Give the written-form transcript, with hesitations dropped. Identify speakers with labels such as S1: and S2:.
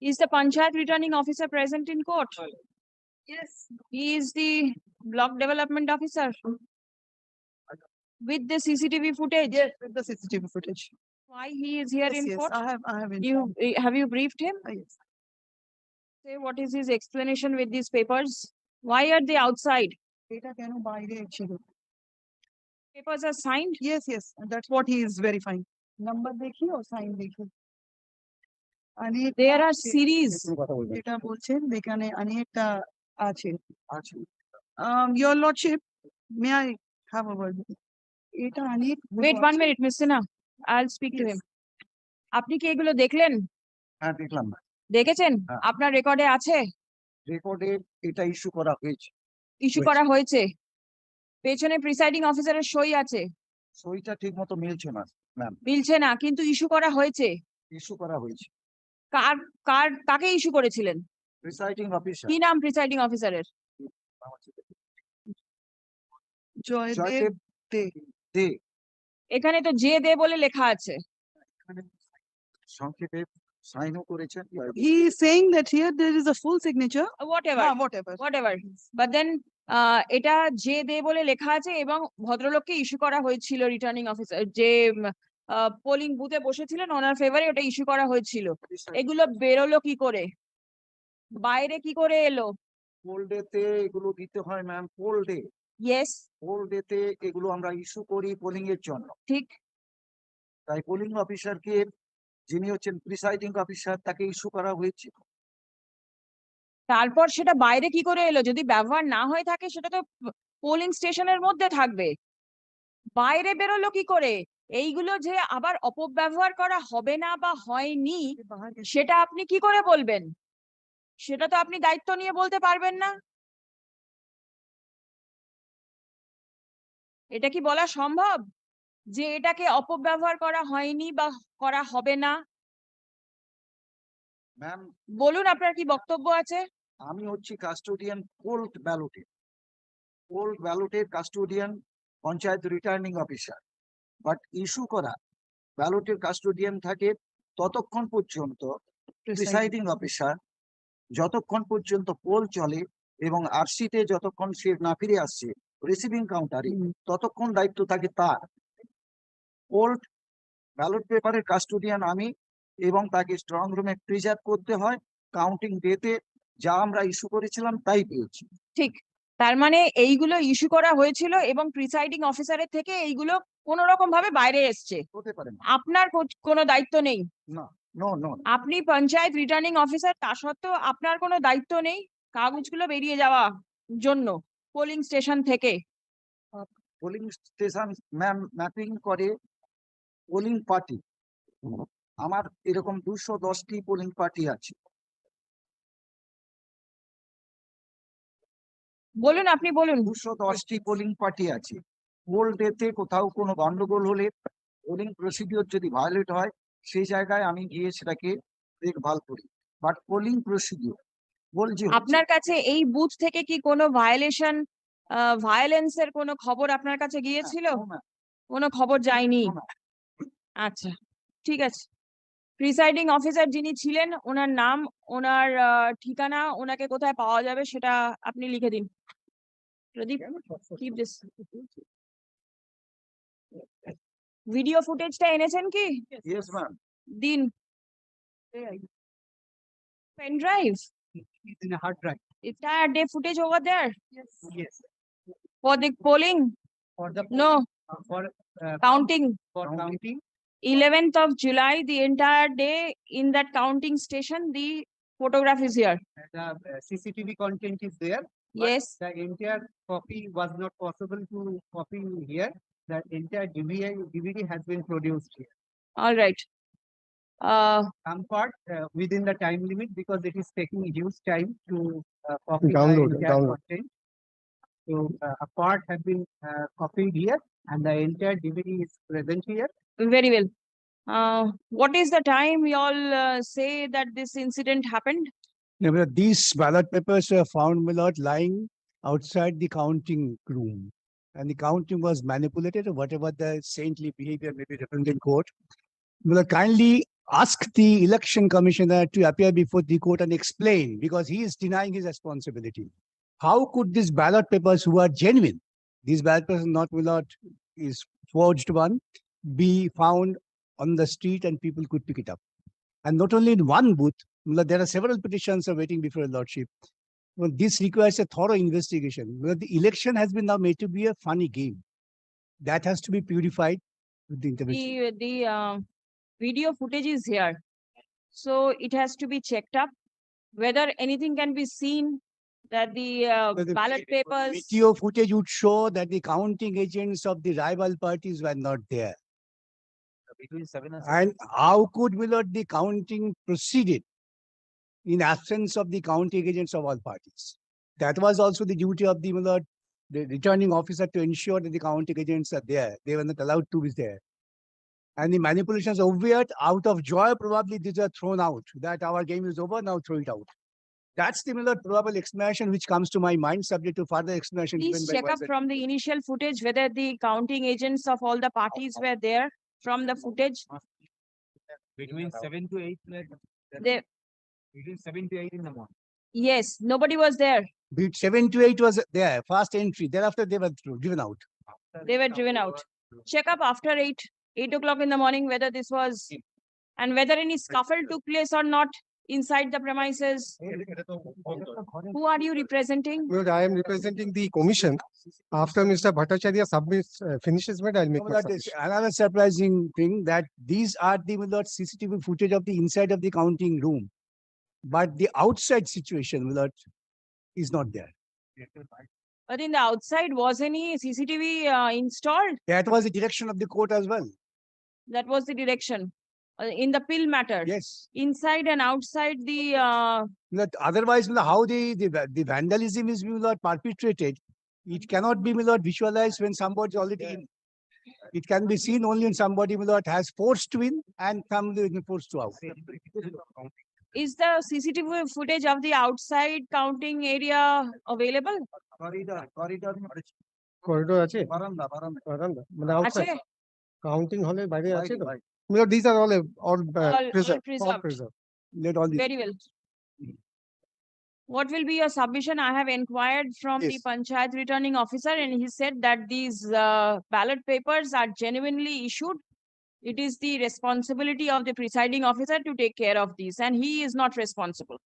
S1: Is the Panchayat returning officer present in court?
S2: Yes.
S1: He is the block development officer with the CCTV footage.
S2: Yes, with the CCTV footage.
S1: Why he is here in
S2: Yes,
S1: court?
S2: I have
S1: You have you briefed him?
S2: Yes.
S1: Say what is his explanation with these papers? Why are they outside?
S2: এটা কেন বাইরে ছিল?
S1: Papers are signed.
S2: Yes, yes, and that's what he is verifying. Number দেখি or sign দেখি।
S1: There are series.
S2: এটা বলছেন এখানে অনেকটা আছে। Your lordship, may I have a word? এটা অনেক।
S1: Wait 1 minute, Miss Sinha. I'll speak to him. আপনি কি এগুলো দেখলেন?
S3: হ্যাঁ দেখলাম না।
S1: দেখেছেন?
S3: হ্যাঁ।
S1: আপনার রেকর্ডে আছে?
S3: রেকর্ডে এটা ইস্যু করা হয়েছে।
S1: ইস্যু করা হয়েছে। পেছনে প্রিসাইডিং অফিসারের সই আছে।
S3: সইটা ঠিক মতো মিলছে না ম্যাম।
S1: মিলছে না, কিন্তু ইস্যু করা হয়েছে।
S3: ইস্যু করা হয়েছে।
S1: কাকে ইস্যু করেছিলেন?
S3: Presiding officer.
S1: কি নাম প্রিসাইডিং অফিসারের?
S2: জয়দেব দে।
S1: এখানে তো যে দে বলে লেখা আছে।
S3: সংক্ষেপে সাইনও করেছেন।
S2: He is saying that here there is a full signature.
S1: Whatever. But then এটা যে দে বলে লেখা আছে এবং ভদ্রলোককে ইস্যু করা হয়েছিল রিটার্নিং অফিসার যে পোলিং বুথে বসেছিলেন ওনার ফেভারে ওটা ইস্যু করা হয়েছিল। এগুলো বেরোলো কি করে? বাইরে কি করে এলো?
S3: পোল ডেতে এগুলো দিতে হয় ma'am. Poll day.
S1: Yes.
S3: Poll ডেতে এগুলো আমরা ইস্যু করি পোলিং এর জন্য।
S1: ঠিক।
S3: তাই পোলিং অফিসারকে যিনি হচ্ছেন প্রিসাইডিং অফিসার তাকে ইস্যু করা হয়েছে।
S1: তারপর সেটা বাইরে কি করে এলো? যদি ব্যবহার না হয়ে থাকে সেটা তো পোলিং স্টেশনের মধ্যে থাকবে। বাইরে বেরোলো কি করে? এইগুলো যে আবার অপব্যবহার করা হবে না বা হয়নি সেটা আপনি কি করে বলবেন? সেটা তো আপনি দায়িত্ব নিয়ে বলতে পারবেন না। এটা কি বলা সম্ভব যে এটাকে অপব্যবহার করা হয়নি বা করা হবে না?
S3: ম্যাম
S1: বলুন আপনার কি বক্তব্য আছে?
S3: আমি হচ্ছি কাস্টোডিয়ান পোল্ড ব্যালটে। পোল্ড ব্যালটের custodian panchayat returning officer. But issue করা ব্যালটের কাস্টোডিয়ান থাকে ততক্ষণ পর্যন্ত প্রিসাইডিং অফিসার যতক্ষণ পর্যন্ত পোল চলে এবং আরসিতে যতক্ষণ সে না ফিরে আসছে রিসিভিং কাউন্টারে ততক্ষণ দায়িত্ব থাকে তার। পোল্ড ব্যালট পেপারের কাস্টোডিয়ান আমি এবং তাকে স্ট্রং রুমে প্রিজার্ভ করতে হয়। কাউন্টিং ডেতে যা আমরা ইস্যু করেছিলাম তাই পেয়েছি।
S1: ঠিক। তার মানে এইগুলো ইস্যু করা হয়েছিল এবং প্রিসাইডিং অফিসারের থেকে এইগুলো কোন রকম ভাবে বাইরে এসছে।
S3: হতে পারে না।
S1: আপনার কোনো দায়িত্ব নেই?
S3: না, নো নো।
S1: আপনি পঞ্চায়েত রিটার্নিং অফিসার, তা সত্ত্বেও আপনার কোনো দায়িত্ব নেই কাগজগুলো বেরিয়ে যাওয়া জন্য পোলিং স্টেশন থেকে?
S3: পোলিং স্টেশন ম্যাম ম্যাপিং করে পোলিং পার্টি। আমার এরকম 210টি পোলিং পার্টি আছে।
S1: বলুন, আপনি বলুন।
S3: 210টি পোলিং পার্টি আছে। পোল ডেতে কোথাও কোনো গন্ডগোল হলে পোলিং প্রসিডিওর যদি ভায়োলেট হয় সেই জায়গায় আমি গিয়ে সেটাকে দেখভাল করি। বাট পোলিং প্রসিডিওর বলছি
S1: আপনার কাছে এই বুথ থেকে কি কোনো ভায়োলেন্সের কোনো খবর আপনার কাছে গিয়েছিল? কোনো খবর যায়নি? আচ্ছা, ঠিক আছে। প্রিসাইডিং অফিসার যিনি ছিলেন ওনার নাম, ওনার ঠিকানা, ওনাকে কোথায় পাওয়া যাবে সেটা আপনি লিখে দিন। প্রদীপ, keep this. ভিডিও ফুটেজটা এনেছেন কি?
S3: Yes ma'am.
S1: দিন। Pen drive?
S3: In a hard drive.
S1: Entire day footage over there?
S3: Yes.
S1: For the polling?
S3: For the
S1: No.
S3: For
S1: Counting?
S3: For counting.
S1: 11th of July, the entire day in that counting station, the photograph is here.
S4: The CCTV content is there.
S1: Yes.
S4: The entire copy was not possible to copy here. The entire DVD has been produced here.
S1: All right.
S4: Some part within the time limit because it is taking huge time to copy
S5: Download,
S4: the entire
S5: download.
S4: content. So a part have been copied here and the entire DVD is present here.
S1: Very well. What is the time you all say that this incident happened?
S5: Yeah, but these ballot papers were found, my lord, lying outside the counting room. And the counting was manipulated or whatever the saintly behavior may be represented in court. My lord, kindly ask the election commissioner to appear before the court and explain, because he is denying his responsibility. How could these ballot papers who are genuine, these ballot papers not without is forged one, be found on the street and people could pick it up? And not only in one booth, there are several petitions are waiting before your lordship. Well, this requires a thorough investigation. Well, the election has been now made to be a funny game. That has to be purified with the intervention.
S1: The video footage is here. So it has to be checked up whether anything can be seen that the
S5: But the
S1: ballot papers.
S5: Video footage would show that the counting agents of the rival parties were not there.
S3: Between 7 and
S5: And how could the counting proceeded in absence of the counting agents of all parties? That was also the duty of the returning officer to ensure that the counting agents are there. They were not allowed to be there. And the manipulations obviate out of joy, probably these are thrown out. That our game is over, now throw it out. That's the probable explanation which comes to my mind, subject to further explanation.
S1: Please
S5: given by
S1: check up
S5: Vice
S1: from the initial footage whether the counting agents of all the parties were there from the footage.
S6: Between 7 to 8,
S1: They,
S6: between 7 to 8 in the morning.
S1: yes, nobody was there.
S5: Bit 7 to 8 was there, fast entry. Thereafter, they were driven out.
S1: They were driven out. Check up after 8 o'clock in the morning, whether this was, and whether any scuffle took place or not inside the premises. Who are you representing?
S7: Well, I am representing the commission. After Mr. Bhattacharya submits, finishes, but I'll make my
S5: That is
S7: submission.
S5: another surprising thing that these are the CCTV footage of the inside of the counting room. But the outside situation is not there.
S1: But in the outside, was any CCTV installed?
S5: That was the direction of the court as well.
S1: That was the direction. In the pill matter.
S5: Yes.
S1: Inside and outside the
S5: Otherwise, how the vandalism is perpetrated, it cannot be visualized when somebody is already in. It can be seen only when somebody has forced to in and come forced to out.
S1: is the CCTV footage of the outside counting area available?
S3: corridor,
S7: Corridor আছে?
S3: baranda.
S7: বারান্দা? মানে outside?
S1: আছে?
S7: Counting hall-এর বাইরে আছে তো?
S3: Right.
S7: Well, these are all
S1: All
S7: preserved, all
S1: preserved.
S7: preserved.
S5: Let all these.
S1: Very well. What will be your submission? I have inquired from the
S5: Yes.
S1: Panchayat returning officer and he said that these ballot papers are genuinely issued. It is the responsibility of the presiding officer to take care of these and he is not responsible.